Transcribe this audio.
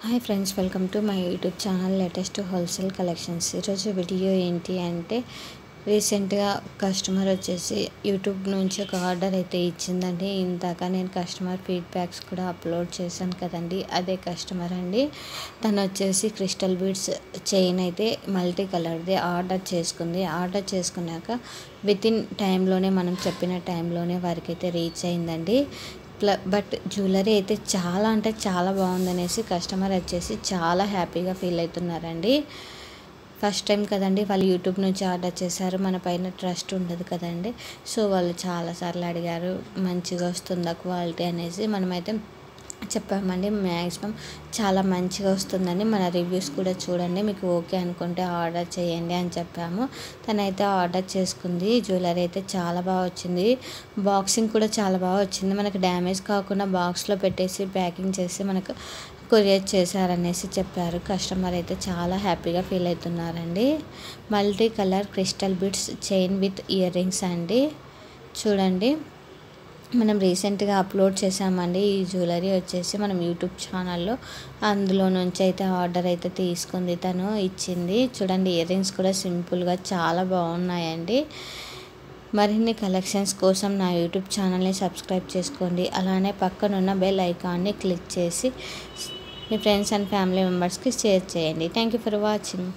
Hi friends, welcome to my YouTube channel latest wholesale collections. ఈరోజు video ఏంటి అంటే రీసెంట్గా కస్టమర్ వచ్చేసి యూట్యూబ్ నుంచి ఒక ఆర్డర్ అయితే ఇచ్చిందండి. ఇందాక నేను కస్టమర్ ఫీడ్బ్యాక్స్ కూడా అప్లోడ్ చేశాను కదండి, అదే కస్టమర్ అండి. తను వచ్చేసి క్రిస్టల్ బీడ్స్ చైన్ అయితే మల్టీ కలర్ది ఆర్డర్ చేసుకుంది. ఆర్డర్ చేసుకున్నాక వితిన్ టైంలోనే, మనం చెప్పిన టైంలోనే వారికి అయితే రీచ్ అయిందండి. బట్ జ్యువెలరీ అయితే చాలా అంటే చాలా బాగుందనేసి కస్టమర్ వచ్చేసి చాలా హ్యాపీగా ఫీల్ అవుతున్నారండి. ఫస్ట్ టైం కదండి వాళ్ళు యూట్యూబ్ నుంచి ఆర్డర్ చేశారు, మన పైన ట్రస్ట్ ఉండదు కదండి. సో వాళ్ళు చాలాసార్లు అడిగారు మంచిగా వస్తుందా క్వాలిటీ అనేసి. మనమైతే చెప్పామండి మ్యాక్సిమం చాలా మంచిగా వస్తుందని, మన రివ్యూస్ కూడా చూడండి, మీకు ఓకే అనుకుంటే ఆర్డర్ చేయండి అని చెప్పాము. తనైతే ఆర్డర్ చేసుకుంది. జ్యువెలరీ అయితే చాలా బాగా వచ్చింది. బాక్సింగ్ కూడా చాలా బాగా వచ్చింది. మనకు డ్యామేజ్ కాకుండా బాక్స్లో పెట్టేసి ప్యాకింగ్ చేసి మనకు కొరియర్ చేశారనేసి చెప్పారు. కస్టమర్ అయితే చాలా హ్యాపీగా ఫీల్ అవుతున్నారండి. Multi colour crystal beads chain with earrings అండి. చూడండి, మనం రీసెంట్గా అప్లోడ్ చేసామండి ఈ జ్యువెలరీ వచ్చేసి మనం యూట్యూబ్ ఛానల్లో. అందులో నుంచి అయితే ఆర్డర్ అయితే తీసుకుంది, తను ఇచ్చింది. చూడండి, ఇయర్ రింగ్స్ కూడా సింపుల్గా చాలా బాగున్నాయండి. మరిన్ని కలెక్షన్స్ కోసం నా యూట్యూబ్ ఛానల్ని సబ్స్క్రైబ్ చేసుకోండి. అలానే పక్కనున్న బెల్ ఐకాన్ని క్లిక్ చేసి మీ ఫ్రెండ్స్ అండ్ ఫ్యామిలీ మెంబర్స్కి షేర్ చేయండి. Thank you for watching.